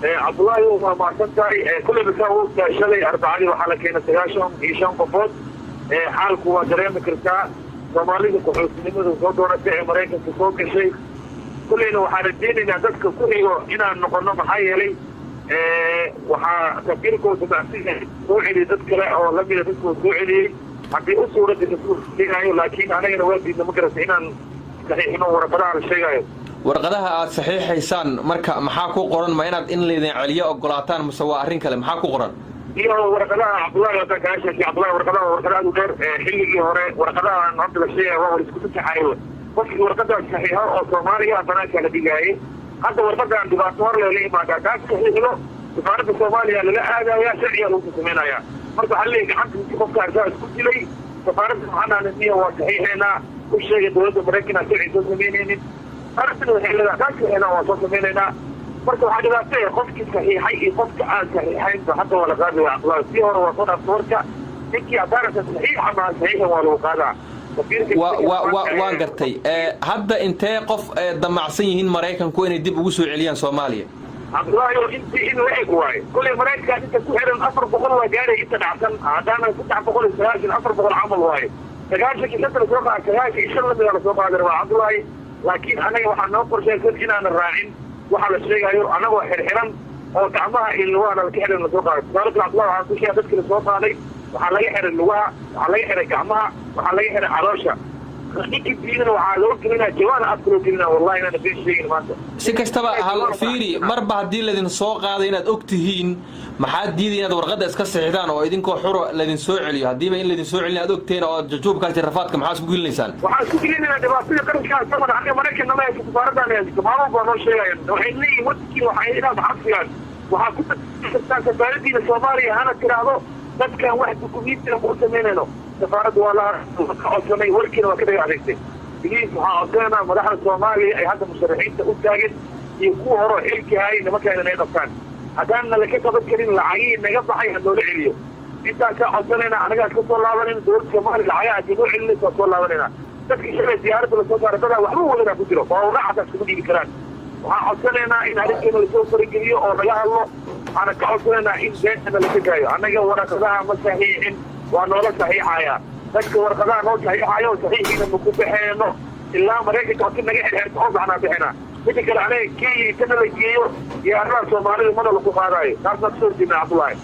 عبد الله يوم ما سنتاي كل بساوي شلي 4 وحلا كينا سجاشهم هشام قفوت حالك هو دريم كرتا Soomaalida ku-xulsinimadu soo doonatay Mareykanka soo gashay kulleyna waxaan rajaynaynaa dadka ku xigo inaan noqono maxaa yeelay waxaa safiirkooda macsiga soo celiyay dad kale oo lamida dadkoo soo celiyey haddii u suuradda kasoo sheegayo laakiin anagana waa diidna ma garata inaan saxiixino warqadaha la sheegayo warqadaha aad saxiixaysaan marka maxaa ku qoran ma inaad in laydin celiyo ogolaataan mise waa arrin kale maxaa ku qoran iyo warqadaha Cabdullaahi hadda ka sheekay Cabdullaahi warqadaha u dheer xilligii hore warqadaha hadda la sheegay waa isku taxayo qofkii warqadaha saxiixa oo Soomaaliya banaanka la dhigay hadda warqadaha dhibaato hor leh leeyahay taas saxiixo safaaradda Soomaaliya la aadaya sharciga lagu sameeynaya marka xalliga gacanta qofka arkaa isku dilay safaaradda maxaananiya waa saxiixeena u sheegay dowladda Mareykanka sharci soo sameynaynin arrintan waxay leedahay taasina waa soo sameynayna marka waxaa dhibaatay qofkii saxiixay iyo qofka aan saxiixayn hadda waa la qaadaya Cabdullaahi si hore waa soo aftoorka ninkii abaarta saxiix ama saxiix waa lagu qaadaa waan gartay hadda intee qof damacsan yihiin Mareykanku inay dib ugu soo celiyaan Soomaaliya Cabdullaahi intii in la eg waay kulli Mareykanka inta ku xiran 400 waa gaaray inta dhacsan hadana 300 400 camal waay tagaasha kii soo qaaday insha Allah la soo qaaday Cabdullaahi laakiin anaga waxaan noo qorshaysan inaan raacin waxa la sheegayo anagoo xirxiran oo gacmaha ilwaana la xiran la soo qaaday sababta Cabdullaahi waxa ku sheegay dadka la soo qaaday waxa laga xiray lugaha waxa laga xiray gacmaha waxa laga xiray caloosha ninki diina waxa loo gelina jawaan afkalo gelina wallahi inaan been sheegin maanta si kastaba hal fiiri marba hadii la idin soo qaaday inaad ogtihiin maxaa diiday inaad warqada iska saxiixdaan oo idinkoo xuro la idin soo celiyo hadiiba in la idin soo celiyo aad ogteen oo jajuubkaasi rafaadka maxaa isku gelinaysaan waxaan isku gelinaynaa dhibaatada qaranka sabab aniga Mareykanka ma haysto safaaradan haysto maamul baa noo sheegayaan waxay leeyihiin wadkii waxay inaad xafiyaan waxaa ku tagtaa safaaradiina Soomaaliya hana tiraahdo dadkan wax dukumiinti ah u sameynayno safaaraddu waa la codsanay warkiina waa ka dhigay adeegtay digniin waxaa codsanayna madaxda Soomaaliya ay hadda musharaxiinta u taagan iyo kuwa hore xilkii hay nimanka inay qabtaan haddaan la ka qaban karin lacagii naga baxay hadoo la celiyo intaa ka codsanayna anaga ka soo laabanayna dowladda Soomaaliya lacagaha dib u celinaysa soo laabanayna dadkii shalay diyaaradda la soo saaray dada waxba wada ku jiro oo raaxada isku dhigi karaan waxaan codsanaynaa in arrinkeena la soo fargeliyo oo laga hadlo waxaan ka codsanaynaa in beentana la tagayo anaga warqadaha ma saxiixin waa noola saxiixaya dadka warqadaha noo saxiixayo saxiixiina ma ku baxeeno ilaa Mareykanka oo naga xirxirto oo baxna bixina midda kale anaga kii kana la geeyo diyaaradaha Soomaaliya mana lagu qaadayo taasna soo diina Cabdullaahi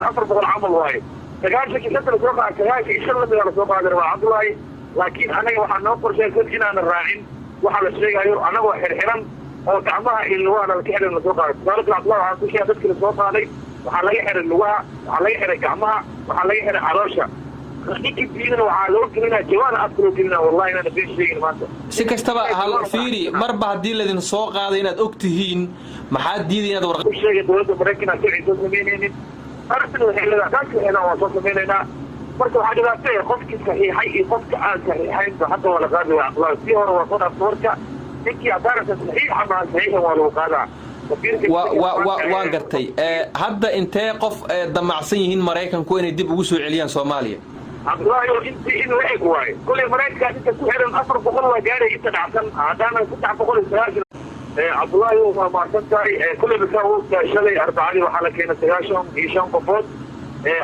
400 camal waaye tagaasha kii soo qaaday insha Allah la soo qaaday Cabdullaahi laakiin anaga waxaan noo qorshaysan inaan raacin waxa la sheegayo anagoo xirxiran oo gacmaha ilwaana la xiran la soo qaaday sababta Cabdullaahi waxa ku sheegay dadka la soo qaaday waxa laga xiray lugaha waxa laga xiray gacmaha waxa laga xiray caloosha ninki diina waxa loo gelina jawaan afkalo gelina wallahi inaan been sheegin maanta si kastaba hal fiiri marba hadii la idin soo qaaday inaad ogtihiin maxaa diiday inaad warqad u sheegay dowladda Mareykanka sharci soo sameynaynin arrintan waxay leedahay taasina waa soo sameynayna marka waxaa dhibaatay qofkii saxiixay iyo qofka aan saxiixayn hadda waa la qaadaya Cabdullaahi si hore waa soo aftoorka ninkii abaarta saxiix ama saxiix waa lagu qaadaa waan gartay hadda intee qof damacsan yihiin Mareykanku inay dib ugu soo celiyaan Soomaaliya Cabdullaahi intii in la eg waay kulli Mareykanka inta ku xiran 400 waa gaaray inta dhacsan hadana 300 Cabdullaahi waa ma santay kulli bisaawo shalay 4 waxa la keenay sagaashon hisham qofood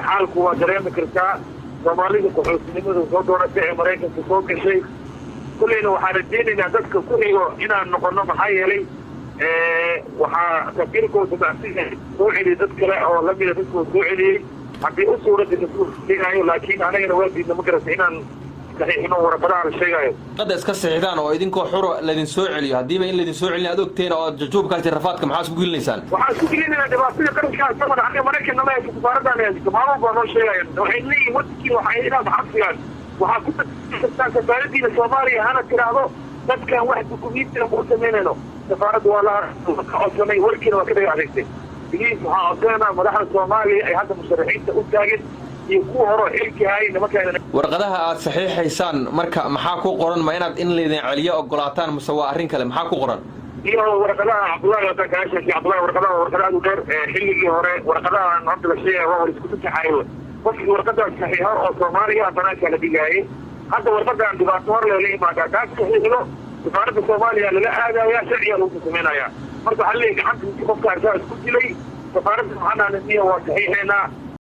xaalku waa dareemi kartaa Soomaalida ku-xulsinimadu soo doonatay Mareykanka soo gashay kulleyna waxaan rajaynaynaa dadka ku xigo inaan noqono maxaa yeelay waxaa safiirkooda macsiga soo celiyay dad kale oo lamida dadkoo soo celiyey haddii u suuradda kasoo sheegayo laakiin anagana waa diidna ma garata inaan saxiixino warqadaha la sheegayo qada iska saxiixdaan oo idinkoo xuro la idin soo celiyo hadiiba in la idin soo celiyo aad ogteen oo jajuubkaasi rafaadka maxaa isku gelinaysaan waxaan isku gelinaynaa dhibaatada qaranka sabab aniga Mareykanka ma haysto safaaradan haysto maamul baa noo sheegayaan waxay leeyihiin wadkii waxay inaad xafiyaan waxaa ku tagtaa safaaradiina Soomaaliya hana tiraahdo dadkan wax dukumiinti ah u sameynayno safaaraddu waa la codsanay warkiina waa ka dhigay adeegtay digniin waxaa codsanayna madaxda Soomaaliya ay hadda musharaxiinta u taagan iyo kuwa hore xilkii hay nimanka warqadaha aad saxiixaysaan marka maxaa ku qoran ma inaad in la idin celiyo ogolaataan mise waa arrin kale maxaa ku qoran iyo warqadaha Cabdullaahi hadda ka sheekay Cabdullaahi warqadaha u dheer xilligii hore warqadaha hadda la sheegay waa isku taxayo qofkii warqadaha saxiixa oo Soomaaliya banaanka la dhigay hadda warqadan dhibaato hor leh leeyahay taas saxiixdo safaaradda Soomaaliya la aadaya sharciga lagu sameeynaya marka waxaa leeyahay gacanta qofka arkaa isku dilay safaaradda waxaan aananiya waa saxiixeynaa